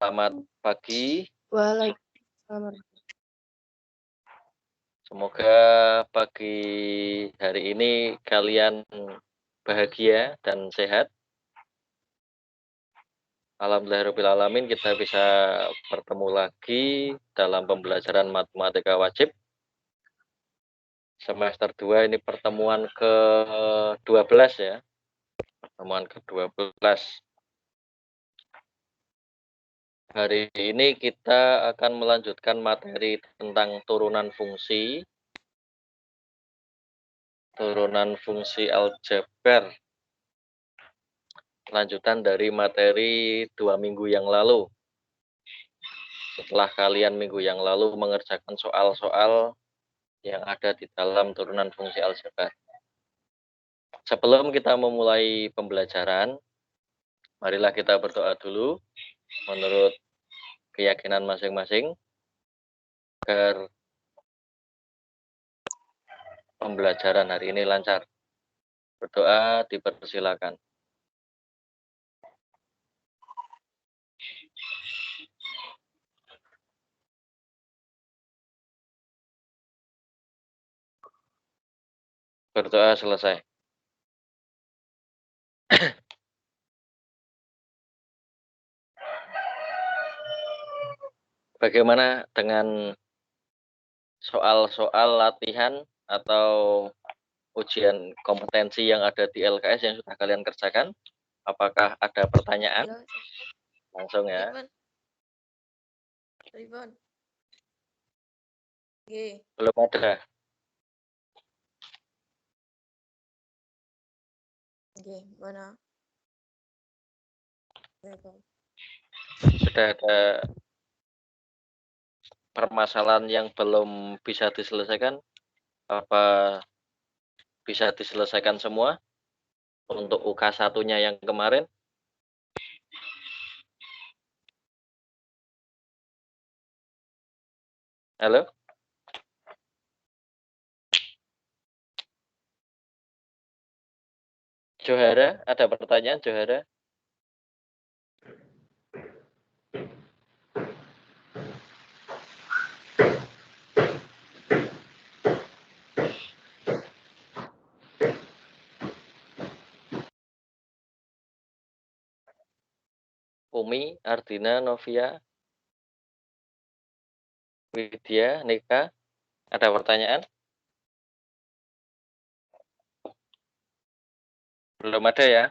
Selamat pagi. Waalaikumsalam. Semoga pagi hari ini kalian bahagia dan sehat. Alhamdulillahirrahmanirrahim, kita bisa bertemu lagi dalam pembelajaran matematika wajib. Semester 2 ini pertemuan ke-12 ya. Pertemuan ke-12. Hari ini kita akan melanjutkan materi tentang turunan fungsi aljabar. Lanjutan dari materi 2 minggu yang lalu. Setelah kalian minggu yang lalu mengerjakan soal-soal yang ada di dalam turunan fungsi aljabar. Sebelum kita memulai pembelajaran, marilah kita berdoa dulu menurut keyakinan masing-masing agar pembelajaran hari ini lancar. Berdoa dipersilakan. Berdoa selesai. Bagaimana dengan soal-soal latihan atau ujian kompetensi yang ada di LKS yang sudah kalian kerjakan? Apakah ada pertanyaan? Langsung ya. Belum ada. Mana? Sudah ada permasalahan yang belum bisa diselesaikan? Apa bisa diselesaikan semua untuk UK 1-nya yang kemarin? Halo? Johara, ada pertanyaan Johara? Umi, Ardina, Novia, Widya, Nika, ada pertanyaan? Belum ada ya?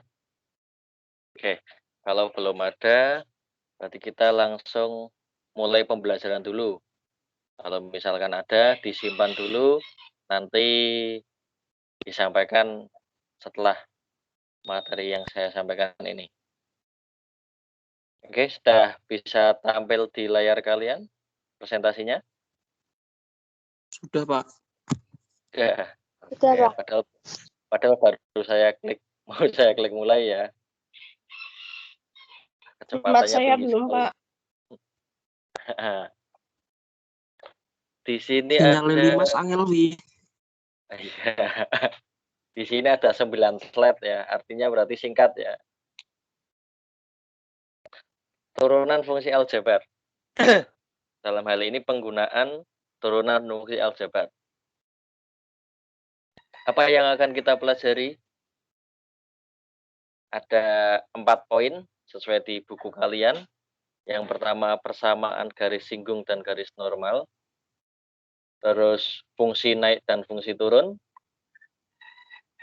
Oke, kalau belum ada, berarti kita langsung mulai pembelajaran dulu. Kalau misalkan ada, disimpan dulu, nanti disampaikan setelah materi yang saya sampaikan ini. Oke, sudah bisa tampil di layar kalian presentasinya? Sudah, Pak. Ya. Sudah, Oke, Pak. padahal baru saya klik mulai ya. Tempat Kecepatannya saya tinggi belum, sekali. Pak. Di sini Sinyal ada Mas Angelwi. iya. Di sini ada 9 slide ya, artinya berarti singkat ya. Turunan fungsi aljabar. Dalam hal ini penggunaan turunan fungsi aljabar. Apa yang akan kita pelajari? Ada 4 poin sesuai di buku kalian. Yang pertama, persamaan garis singgung dan garis normal. Terus fungsi naik dan fungsi turun.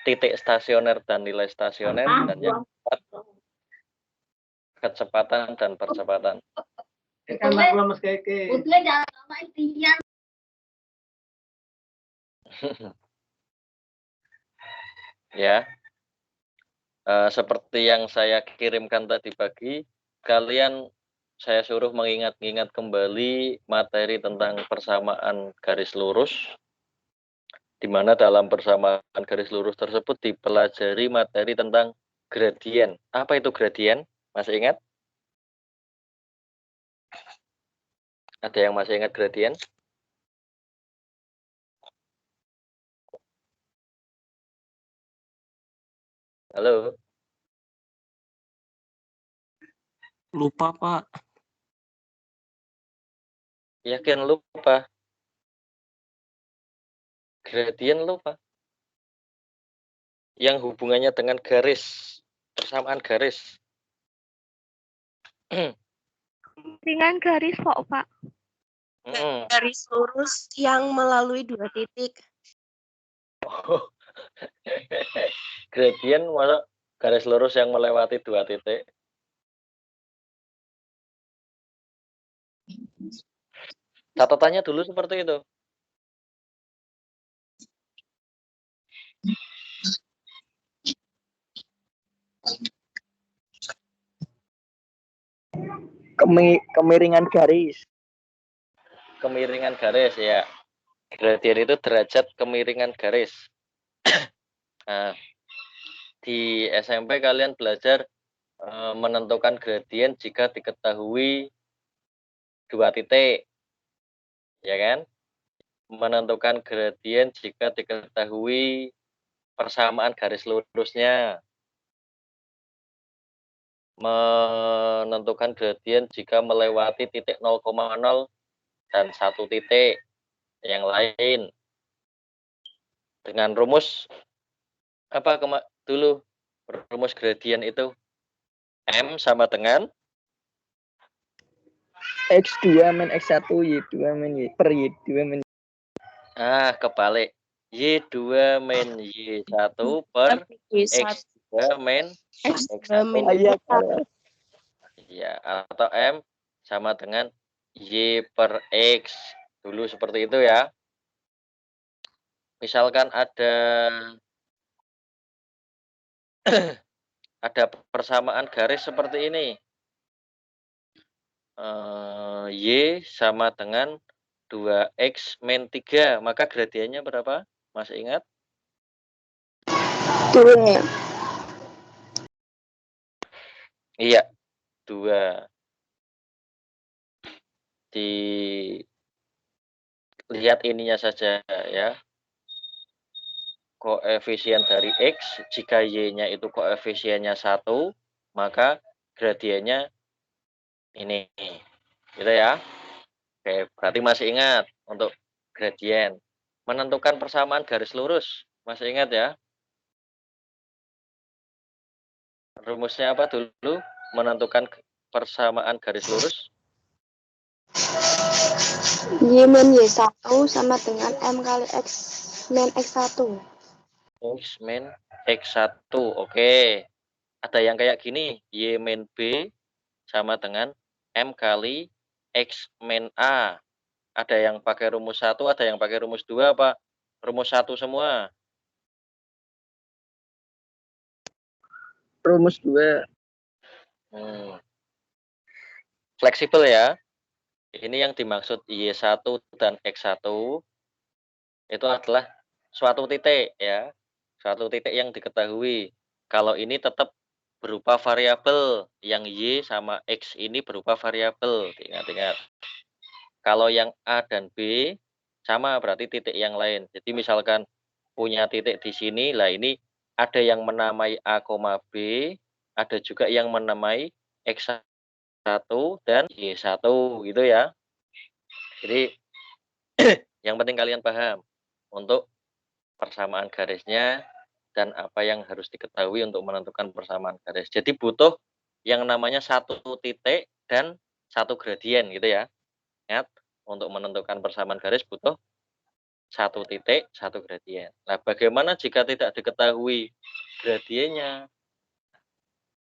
Titik stasioner dan nilai stasioner. Dan yang keempat, kecepatan dan percepatan. Ya, seperti yang saya kirimkan tadi pagi, kalian saya suruh mengingat-ingat kembali materi tentang persamaan garis lurus, di mana dalam persamaan garis lurus tersebut dipelajari materi tentang gradien. Apa itu gradien? Masih ingat? Ada yang masih ingat gradien? Halo? Lupa, Pak. Yakin lupa? Gradien lupa? Yang hubungannya dengan garis, persamaan garis. Ringan garis kok, Pak. Garis lurus yang melalui 2 titik. Oh. Gradien masa garis lurus yang melewati 2 titik. Catatannya dulu seperti itu. Kemiringan garis. Kemiringan garis ya. Gradien itu derajat kemiringan garis. Nah, di SMP kalian belajar menentukan gradien jika diketahui 2 titik. Ya kan? Menentukan gradien jika diketahui persamaan garis lurusnya. Menentukan gradien jika melewati titik 0,0 dan 1 titik yang lain. Dengan rumus apa dulu? Rumus gradien itu M sama dengan X2 min X1 Y2 min Y per Y2 min kebalik. Y2 min Y1 per X2 min X1. Ya, atau M sama dengan Y per X. Dulu seperti itu ya. Misalkan ada persamaan garis seperti ini. Y sama dengan 2X min 3. Maka gradiennya berapa? Masih ingat? Turun ya. Iya, 2. Dilihat ininya saja ya. Koefisien dari X, jika Y-nya itu koefisiennya 1, maka gradiennya ini. Gitu ya. Oke, berarti masih ingat untuk gradien. Menentukan persamaan garis lurus. Masih ingat ya? Rumusnya apa dulu? Menentukan persamaan garis lurus. Y min Y1 sama dengan M kali X min X1. X min X1. Oke. Ada yang kayak gini. Y min B sama dengan M kali X min A. Ada yang pakai rumus 1, ada yang pakai rumus 2 apa? Rumus 1 semua. rumus 2. Fleksibel ya. Ini yang dimaksud Y1 dan X1 itu adalah suatu titik ya. Suatu titik yang diketahui. Kalau ini tetap berupa variabel, yang Y sama X ini berupa variabel. Ingat-ingat. Kalau yang A dan B sama berarti titik yang lain. Jadi misalkan punya titik di sini, lah ini ada yang menamai A, B, ada juga yang menamai X1 dan Y1 gitu ya. Jadi yang penting kalian paham untuk persamaan garisnya dan apa yang harus diketahui untuk menentukan persamaan garis. Jadi butuh yang namanya 1 titik dan 1 gradien gitu ya. Ingat, untuk menentukan persamaan garis butuh 1 titik, 1 gradien. Nah, bagaimana jika tidak diketahui gradiennya?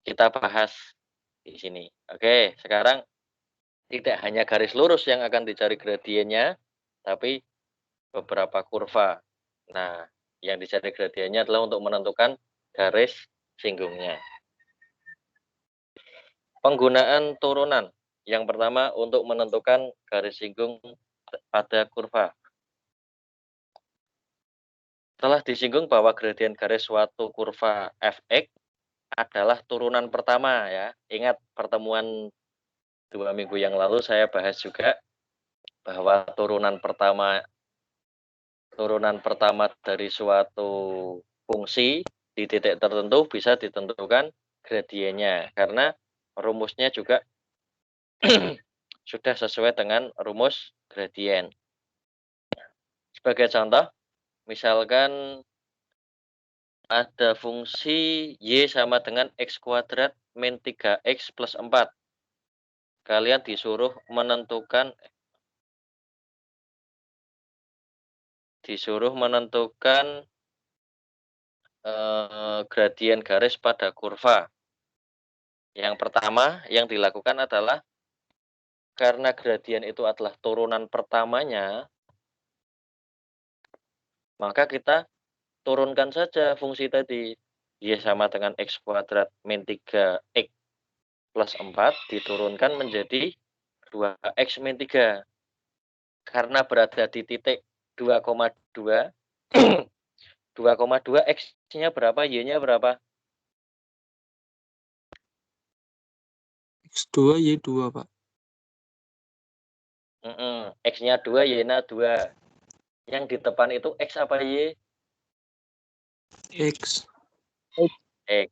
Kita bahas di sini. Oke, sekarang tidak hanya garis lurus yang akan dicari gradiennya, tapi beberapa kurva. Nah, yang dicari gradiennya adalah untuk menentukan garis singgungnya. Penggunaan turunan. Yang pertama untuk menentukan garis singgung pada kurva. Telah disinggung bahwa gradien garis suatu kurva fx adalah turunan pertama ya. Ingat pertemuan 2 minggu yang lalu saya bahas juga bahwa turunan pertama dari suatu fungsi di titik tertentu bisa ditentukan gradiennya karena rumusnya juga sudah sesuai dengan rumus gradien. Sebagai contoh, misalkan ada fungsi Y sama dengan X kuadrat min 3X plus 4. Kalian disuruh menentukan gradien garis pada kurva. Yang pertama yang dilakukan adalah karena gradien itu adalah turunan pertamanya, maka kita turunkan saja fungsi tadi. Y sama dengan X kuadrat min 3X plus 4 diturunkan menjadi 2X min 3. Karena berada di titik 2,2, 2,2 X-nya berapa, Y-nya berapa? X2, Y2, Pak. X-nya 2, Y-nya 2. Yang di depan itu X apa Y? X. X.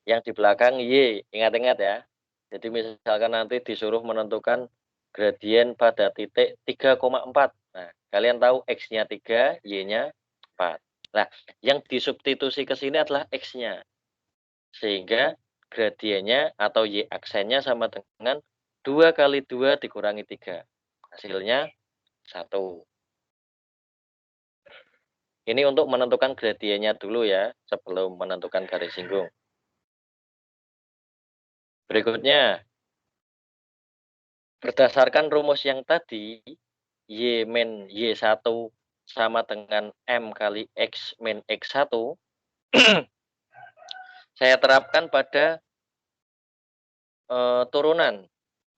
Yang di belakang Y. Ingat-ingat ya. Jadi misalkan nanti disuruh menentukan gradien pada titik 3,4. Nah, kalian tahu X-nya 3, Y-nya 4. Nah, yang disubstitusi ke sini adalah X-nya. Sehingga gradiennya atau Y aksennya sama dengan 2 kali 2 dikurangi 3. Hasilnya 1. Ini untuk menentukan gradiennya dulu ya, sebelum menentukan garis singgung. Berikutnya, berdasarkan rumus yang tadi, Y min Y1 sama dengan M kali X min X1, saya terapkan pada turunan,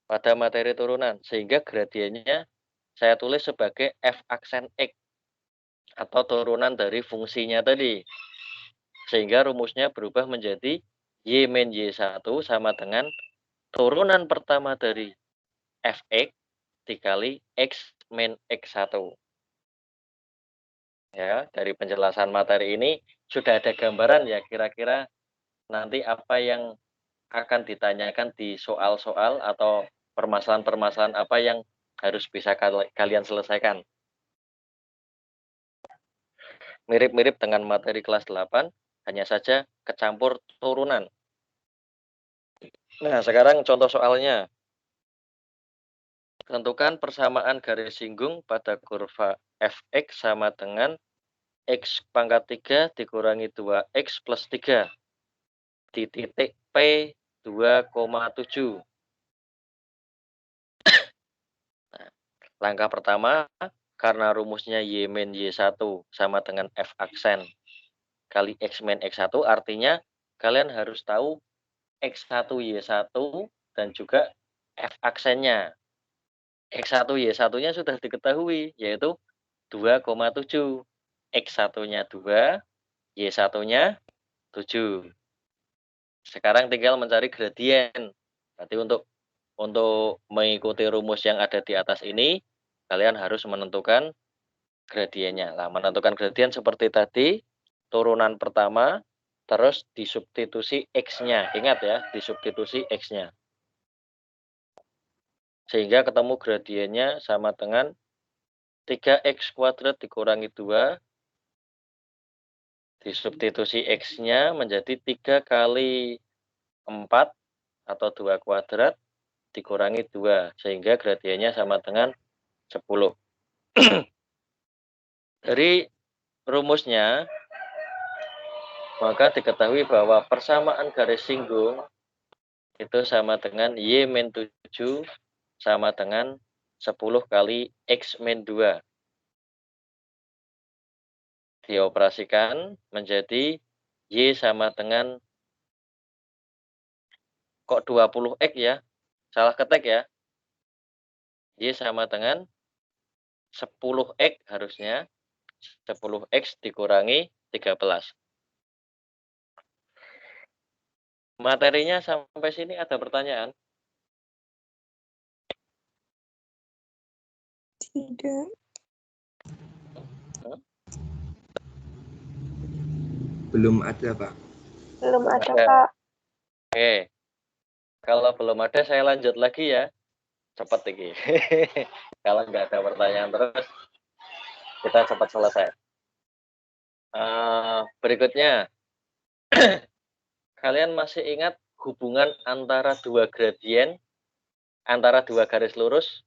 pada materi turunan, sehingga gradiennya saya tulis sebagai F aksen X, atau turunan dari fungsinya tadi. Sehingga rumusnya berubah menjadi Y min Y1 sama dengan turunan pertama dari Fx dikali X min X1. Ya, dari penjelasan materi ini sudah ada gambaran ya kira-kira nanti apa yang akan ditanyakan di soal-soal atau permasalahan-permasalahan apa yang harus bisa kalian selesaikan. Mirip-mirip dengan materi kelas 8, hanya saja kecampur turunan. Nah, sekarang contoh soalnya. Tentukan persamaan garis singgung pada kurva Fx sama dengan X pangkat 3 dikurangi 2X plus 3 di titik P 2,7. Nah, langkah pertama, karena rumusnya Y min Y1 sama dengan F aksen kali X min X1, artinya kalian harus tahu X1 Y1 dan juga F aksennya. X1 Y1-nya sudah diketahui, yaitu 2,7. X1-nya 2, Y1-nya 7. Sekarang tinggal mencari gradien. Berarti untuk mengikuti rumus yang ada di atas ini, kalian harus menentukan gradiennya. Nah, menentukan gradien seperti tadi, turunan pertama, terus disubstitusi X-nya. Ingat ya, disubstitusi X-nya. Sehingga ketemu gradiennya sama dengan 3X kuadrat dikurangi 2, disubstitusi X-nya menjadi 3 kali 4 atau 2 kuadrat dikurangi 2, sehingga gradiennya sama dengan 10. Dari rumusnya, maka diketahui bahwa persamaan garis singgung itu sama dengan Y min 7 sama dengan 10 kali X min 2. Dioperasikan menjadi Y sama dengan, kok 20X ya? Salah ketik ya. Y sama dengan 10X harusnya. 10X dikurangi 13. Materinya sampai sini ada pertanyaan? Tidak. Belum ada, Pak. Belum ada, Ada. Pak. Oke. Kalau belum ada, saya lanjut lagi ya. Cepet iki. Kalau nggak ada pertanyaan terus, kita cepat selesai. Berikutnya, kalian masih ingat hubungan antara dua gradien, antara dua garis lurus?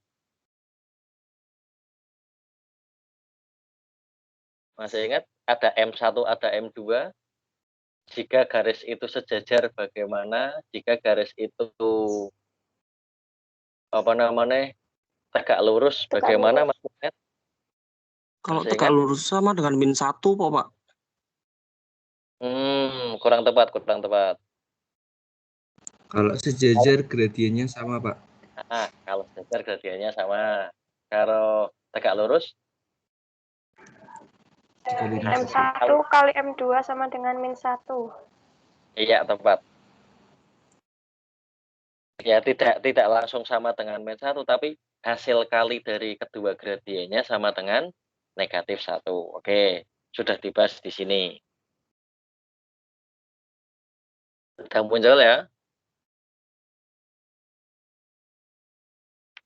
Masih ingat? Ada M1, ada M2. Jika garis itu sejajar bagaimana? Jika garis itu tegak lurus Tegak bagaimana, lurus. Mas Muhammad? Kalau Masih tegak ingat? lurus sama dengan -1 kok, Pak. Kurang tepat, kurang tepat. Kalau sejajar gradiennya sama, Pak. Kalau sejajar gradiennya sama. Kalau tegak lurus? M1 kali M2 sama dengan -1. Iya, tepat. Ya, tidak langsung sama dengan -1, tapi hasil kali dari kedua gradiennya sama dengan -1. Oke, sudah dibahas di sini. Sudah muncul ya.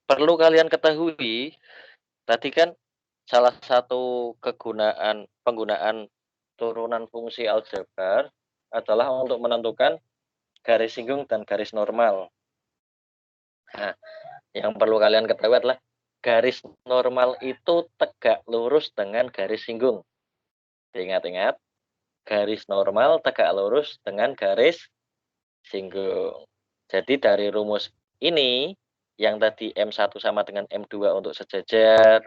Perlu kalian ketahui, tadi kan salah satu penggunaan turunan fungsi aljabar adalah untuk menentukan garis singgung dan garis normal. Nah, yang perlu kalian ketahui adalah garis normal itu tegak lurus dengan garis singgung. Ingat-ingat, garis normal tegak lurus dengan garis singgung. Jadi dari rumus ini, yang tadi M1 sama dengan M2 untuk sejajar,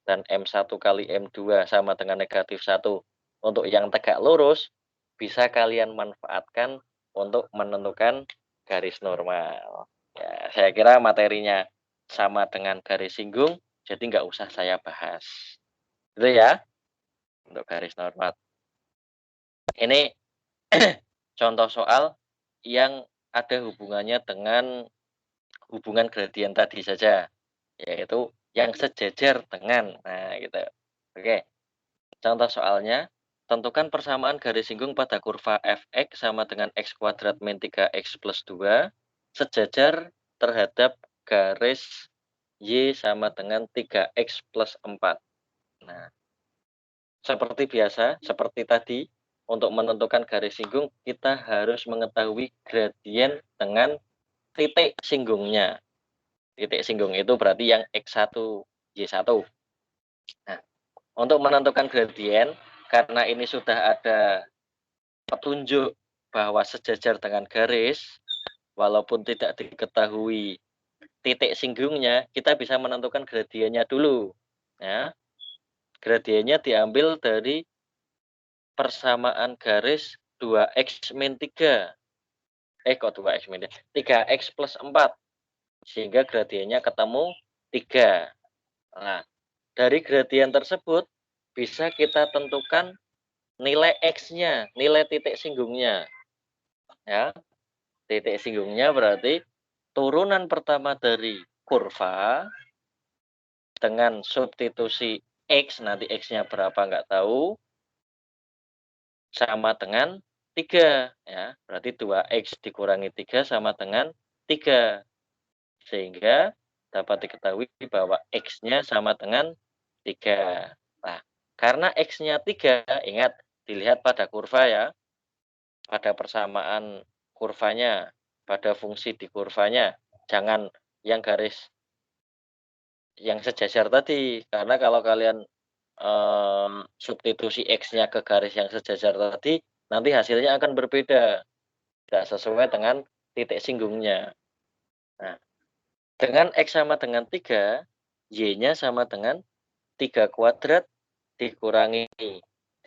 dan M1 kali M2 sama dengan -1 untuk yang tegak lurus, bisa kalian manfaatkan untuk menentukan garis normal. Ya, saya kira materinya sama dengan garis singgung, jadi nggak usah saya bahas. Itu ya, untuk garis normal. Ini contoh soal yang ada hubungannya dengan hubungan gradien tadi saja, yaitu yang sejajar dengan, nah gitu. Oke, contoh soalnya, tentukan persamaan garis singgung pada kurva fx sama dengan x kuadrat min 3x plus 2 sejajar terhadap garis y sama dengan 3x plus 4. Nah, seperti biasa, seperti tadi, untuk menentukan garis singgung, kita harus mengetahui gradien dengan titik singgungnya. Titik singgung itu berarti yang X1, Y1. Nah, untuk menentukan gradien, karena ini sudah ada petunjuk bahwa sejajar dengan garis, walaupun tidak diketahui titik singgungnya, kita bisa menentukan gradiennya dulu. Ya. Gradiennya diambil dari persamaan garis 2x min 3. Kok 2x min 3x plus 4. Sehingga gradiennya ketemu 3. Nah, dari gradien tersebut bisa kita tentukan nilai x-nya, nilai titik singgungnya. Ya, titik singgungnya berarti turunan pertama dari kurva dengan substitusi x, nanti x-nya berapa nggak tahu, sama dengan 3. Ya, berarti 2x dikurangi 3 sama dengan 3. Sehingga dapat diketahui bahwa x-nya sama dengan 3. Nah, karena x-nya 3, ingat, dilihat pada kurva ya, pada persamaan kurvanya, pada fungsi di kurvanya. Jangan yang garis yang sejajar tadi, karena kalau kalian substitusi x-nya ke garis yang sejajar tadi, nanti hasilnya akan berbeda, tidak sesuai dengan titik singgungnya. Nah, dengan x sama dengan 3, y-nya sama dengan 3 kuadrat dikurangi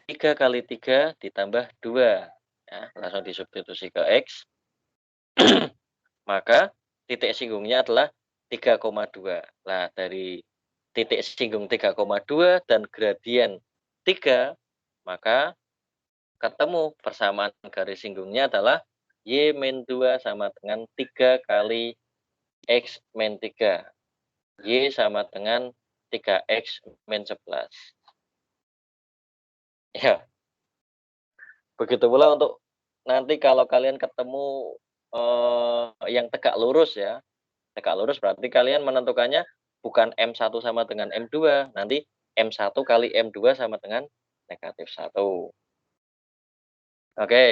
3 kali 3 ditambah 2. Ya, langsung disubstitusi ke x. Maka titik singgungnya adalah 3,2. Nah, dari titik singgung 3,2 dan gradien 3, maka ketemu persamaan garis singgungnya adalah y min 2 sama dengan 3 kali x min 3. Y sama dengan 3x min 11. Ya, begitu pula untuk nanti kalau kalian ketemu yang tegak lurus ya, Tegak lurus berarti kalian menentukannya bukan M1 sama dengan M2. Nanti M1 kali M2 sama dengan -1. Oke,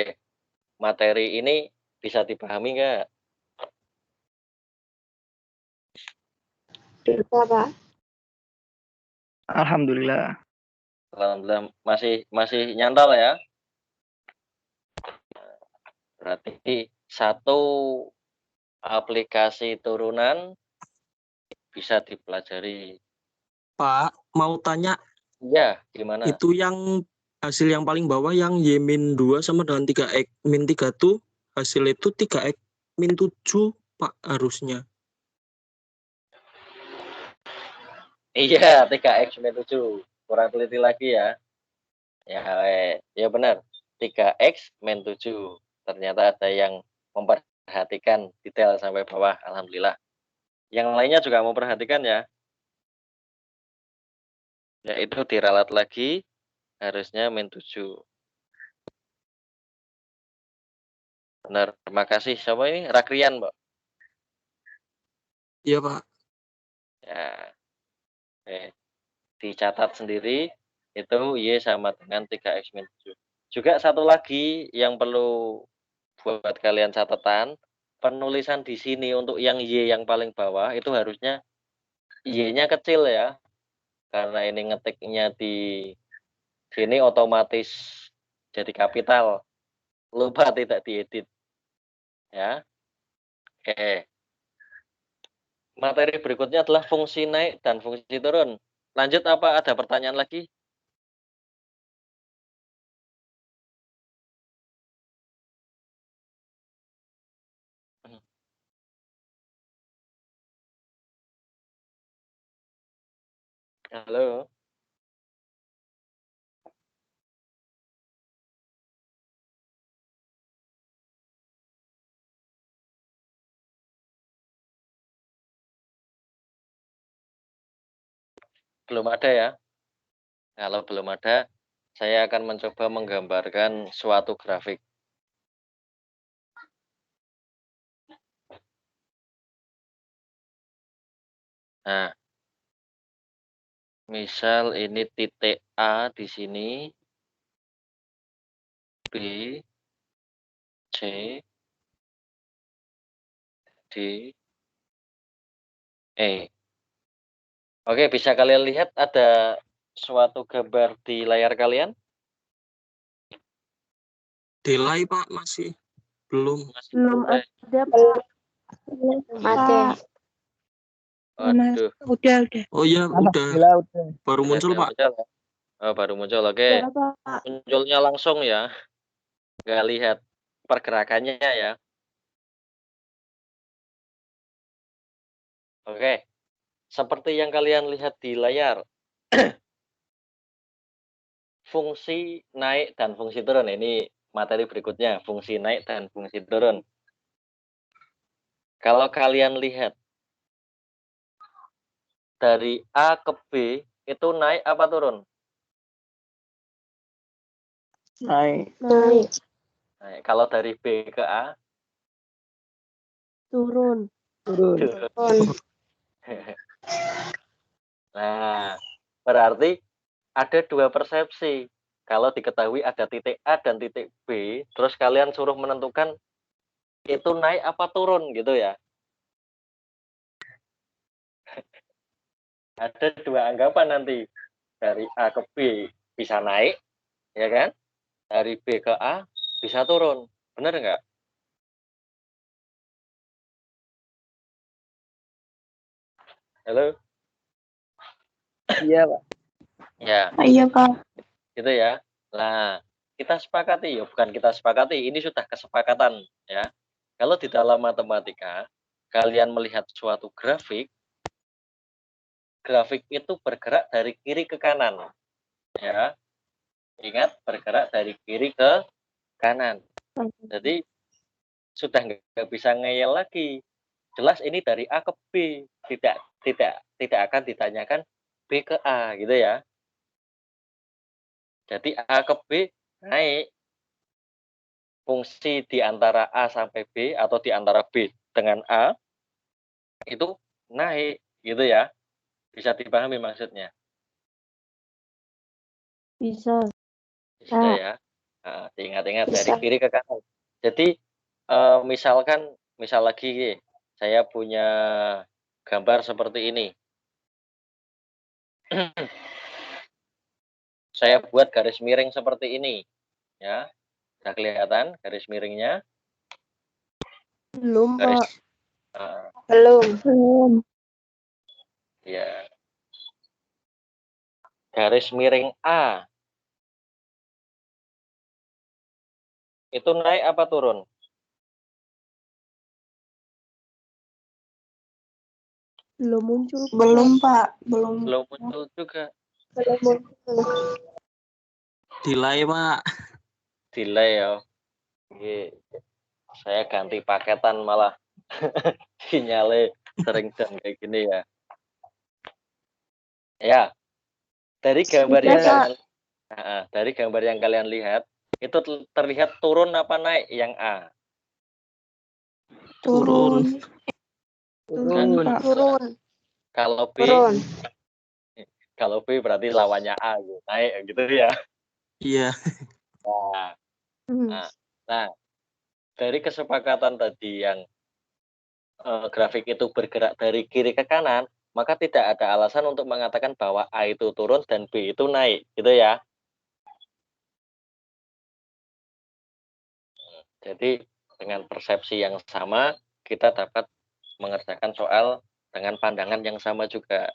materi ini bisa dipahami nggak? Bisa, Pak. Alhamdulillah. Alhamdulillah masih nyantol ya. Berarti satu aplikasi turunan bisa dipelajari. Pak, mau tanya, Ya, gimana? itu yang hasil yang paling bawah yang Y-2 sama dengan 3X-3 tuh hasil itu 3X-7 Pak harusnya. Iya, 3X-7. Kurang teliti lagi ya. Ya benar. 3X-7. Ternyata ada yang memperhatikan detail sampai bawah. Alhamdulillah. Yang lainnya juga memperhatikan ya. Yaitu diralat lagi, harusnya -7. Benar. Terima kasih. Siapa ini? Rakrian, Mbak. Iya Pak. Ya. Dicatat sendiri itu Y sama dengan 3X-7. Juga satu lagi yang perlu buat kalian catatan, penulisan di sini untuk yang Y yang paling bawah itu harusnya Y-nya kecil ya. Karena ini ngetiknya di sini otomatis jadi kapital. Lupa tidak diedit. Ya. Oke. Materi berikutnya adalah fungsi naik dan fungsi turun. Lanjut apa ada pertanyaan lagi? Halo. Belum ada ya? Kalau belum ada, saya akan mencoba menggambarkan suatu grafik. Nah, misal ini titik A di sini, B, C, D, E. Oke, bisa kalian lihat ada suatu gambar di layar kalian? Delay Pak masih belum. Masih Belum mulai. ada, Pak. Ada. Waduh, Udah. Oh iya udah Alhamdulillah udah. baru muncul Pak. muncul ya? Oh, baru muncul. Oke, Udah, Pak. munculnya langsung ya. Nggak lihat pergerakannya ya. Oke, seperti yang kalian lihat di layar, fungsi naik dan fungsi turun. Ini materi berikutnya, fungsi naik dan fungsi turun. Kalau kalian lihat dari A ke B, itu naik apa turun? Naik. Naik. Naik. Kalau dari B ke A, Turun. Turun. Turun. Nah, berarti ada dua persepsi. Kalau diketahui ada titik A dan titik B, terus kalian suruh menentukan itu naik apa turun gitu ya. Ada dua anggapan nanti. Dari A ke B bisa naik, ya kan? Dari B ke A bisa turun. Benar nggak? Halo? Iya Pak. Ya, Iya, Pak. gitu ya. Nah, kita sepakati, ya bukan kita sepakati, ini sudah kesepakatan ya. Kalau di dalam matematika, kalian melihat suatu grafik, grafik itu bergerak dari kiri ke kanan. Ya, ingat bergerak dari kiri ke kanan. Jadi sudah nggak bisa ngeyel lagi. Jelas ini dari A ke B, tidak akan ditanyakan B ke A gitu ya. Jadi A ke B naik, fungsi di antara A sampai B atau di antara B dengan A itu naik, gitu ya. Bisa dipahami maksudnya? Bisa. Bisa ya. Nah, diingat-ingat dari Bisa. kiri ke kanan. Jadi misal lagi saya punya gambar seperti ini. Saya buat garis miring seperti ini, ya. Sudah kelihatan garis miringnya? Belum, Garis Pak. Belum. ya. Garis miring A itu naik apa turun? Belum muncul. Belum, Pak. Belum. Belum muncul juga. Belum muncul. Delay, Pak. Delay ya. Oke. Saya ganti paketan malah sinyalnya sering dan kayak gini ya. Ya, dari gambar yang kalian lihat itu terlihat turun apa naik yang A? Turun. Turun. Pak. Turun. Kalau B, Turun. kalau B berarti lawannya A gitu. Naik gitu ya. Iya. Nah, dari kesepakatan tadi yang grafik itu bergerak dari kiri ke kanan, maka tidak ada alasan untuk mengatakan bahwa A itu turun dan B itu naik, gitu ya. Jadi dengan persepsi yang sama, kita dapat mengerjakan soal dengan pandangan yang sama juga.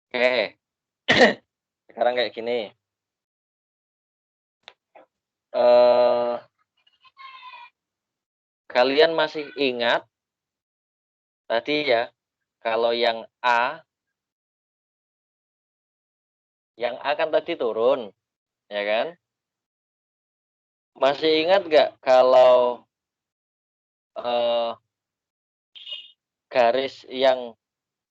Oke, sekarang kayak gini. Kalian masih ingat tadi ya, kalau yang A kan tadi turun, ya kan? Masih ingat nggak kalau garis yang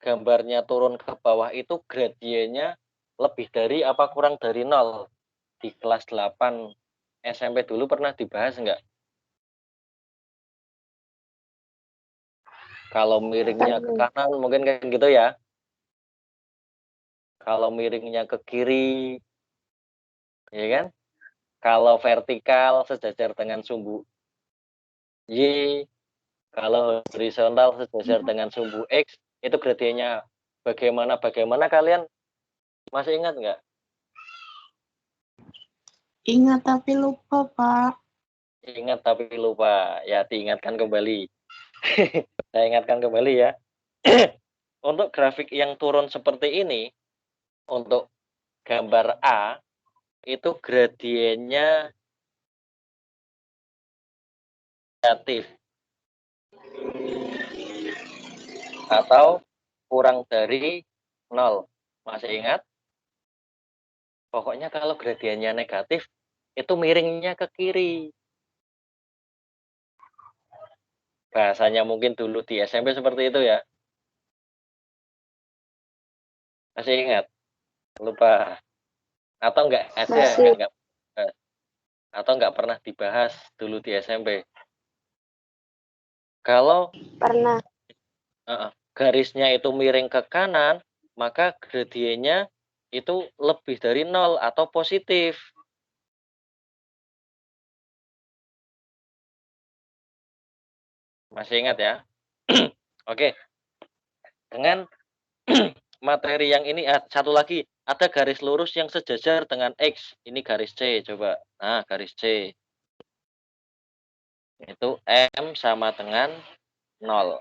gambarnya turun ke bawah itu gradiennya lebih dari apa kurang dari 0? Di kelas 8 SMP dulu pernah dibahas nggak? Kalau miringnya ke kanan mungkin kayak gitu ya. Kalau miringnya ke kiri, ya kan? Kalau vertikal sejajar dengan sumbu Y, kalau horizontal sejajar dengan sumbu X, itu gradiennya bagaimana kalian masih ingat nggak? Ingat tapi lupa, Pak. Ingat tapi lupa, ya diingatkan kembali. Saya ingatkan kembali ya. Untuk grafik yang turun seperti ini, untuk gambar A, itu gradiennya negatif. Atau kurang dari 0. Masih ingat? Pokoknya kalau gradiennya negatif, itu miringnya ke kiri. Bahasanya mungkin dulu di SMP seperti itu ya. Masih ingat? Lupa. Atau enggak ada? Enggak, atau enggak pernah dibahas dulu di SMP? Kalau Pernah. garisnya itu miring ke kanan, maka gradiennya itu lebih dari 0 atau positif. Masih ingat ya? Oke. Dengan materi yang ini, satu lagi, ada garis lurus yang sejajar dengan X. Ini garis C, coba. Nah, garis C. Itu M sama dengan 0.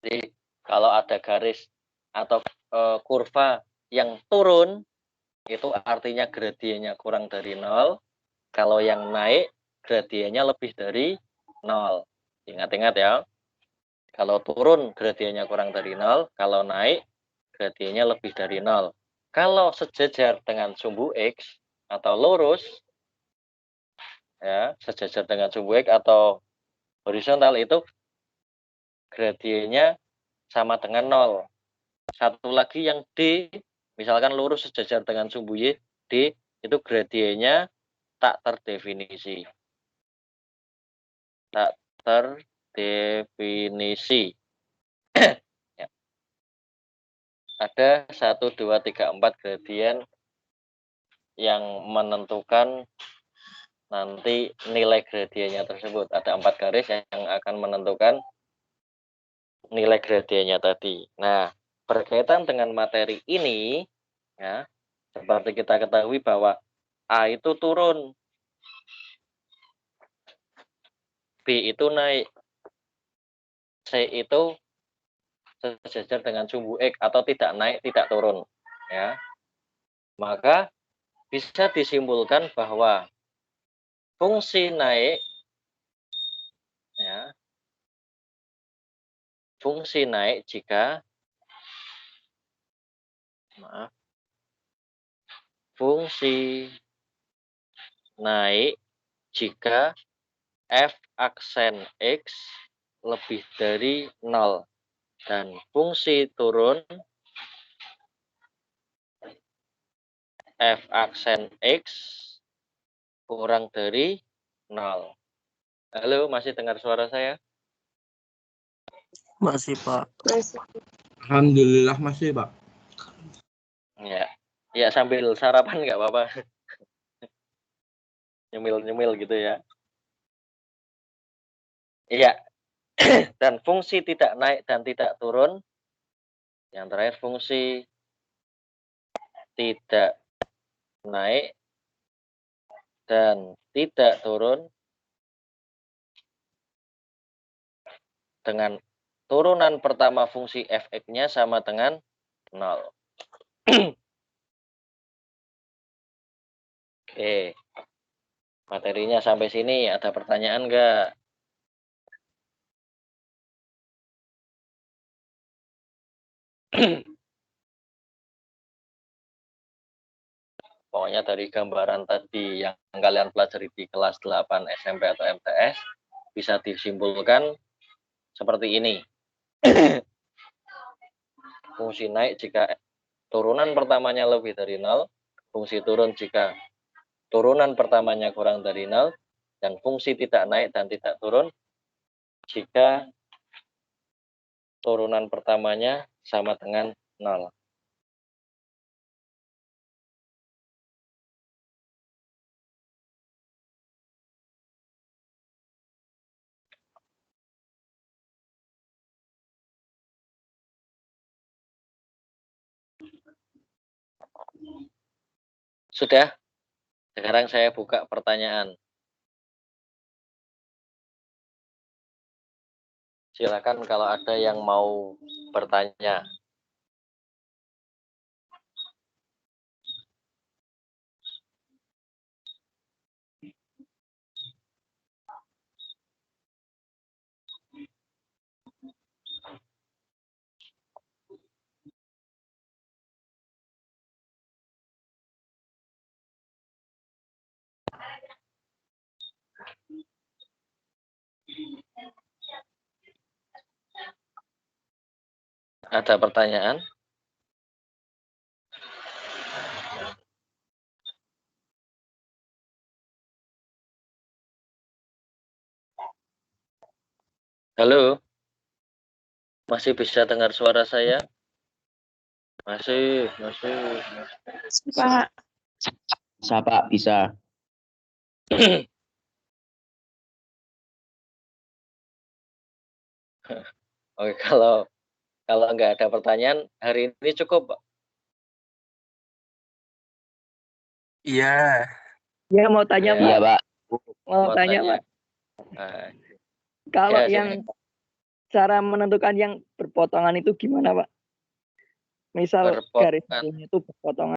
Jadi, kalau ada garis atau kurva yang turun, itu artinya gradiennya kurang dari 0. Kalau yang naik, gradiennya lebih dari 0. Ingat-ingat ya. Kalau turun, gradiennya kurang dari 0. Kalau naik, gradiennya lebih dari 0. Kalau sejajar dengan sumbu X atau lurus, ya, sejajar dengan sumbu X atau horizontal, itu gradiennya sama dengan 0. Satu lagi yang D, misalkan lurus sejajar dengan sumbu Y, D, itu gradiennya tak terdefinisi. Tak terdefinisi. definisi. Ya. Ada 1, 2, 3, 4 gradien yang menentukan nanti nilai gradiennya tersebut. Ada 4 garis yang akan menentukan nilai gradiennya tadi. Nah, berkaitan dengan materi ini, ya, seperti kita ketahui bahwa A itu turun, B itu naik, C itu sejajar dengan sumbu X atau tidak naik, tidak turun. Ya. Maka bisa disimpulkan bahwa fungsi naik, ya, fungsi naik jika fungsi naik jika f aksen X lebih dari 0 dan fungsi turun f aksen X kurang dari 0. Halo, masih dengar suara saya? Masih, Pak. Masih. Alhamdulillah masih, Pak. Ya, ya sambil sarapan nggak apa-apa. Nyemil-nyemil gitu ya. Iya. Dan fungsi tidak naik dan tidak turun. Yang terakhir fungsi tidak naik dan tidak turun dengan turunan pertama fungsi f(x)-nya sama dengan 0. Oke. Materinya sampai sini, ada pertanyaan nggak? Pokoknya dari gambaran tadi yang kalian pelajari di kelas 8 SMP atau MTS, bisa disimpulkan seperti ini. Fungsi naik jika turunan pertamanya lebih dari 0, fungsi turun jika turunan pertamanya kurang dari 0, dan fungsi tidak naik dan tidak turun jika turunan pertamanya sama dengan 0. Sudah? Sekarang saya buka pertanyaan. Silakan kalau ada yang mau bertanya. Ada pertanyaan? Halo? Masih bisa dengar suara saya? Masih. Pak. Bisa, Pak, bisa. Oke, kalau nggak ada pertanyaan, hari ini cukup, Pak. Iya. Ya, mau tanya, Ya. Pak. Iya, Pak. Mau tanya, Pak. Nah, Kalau ya, yang cara menentukan yang berpotongan itu gimana, Pak? Misal garis berpotongan. itu berpotongan.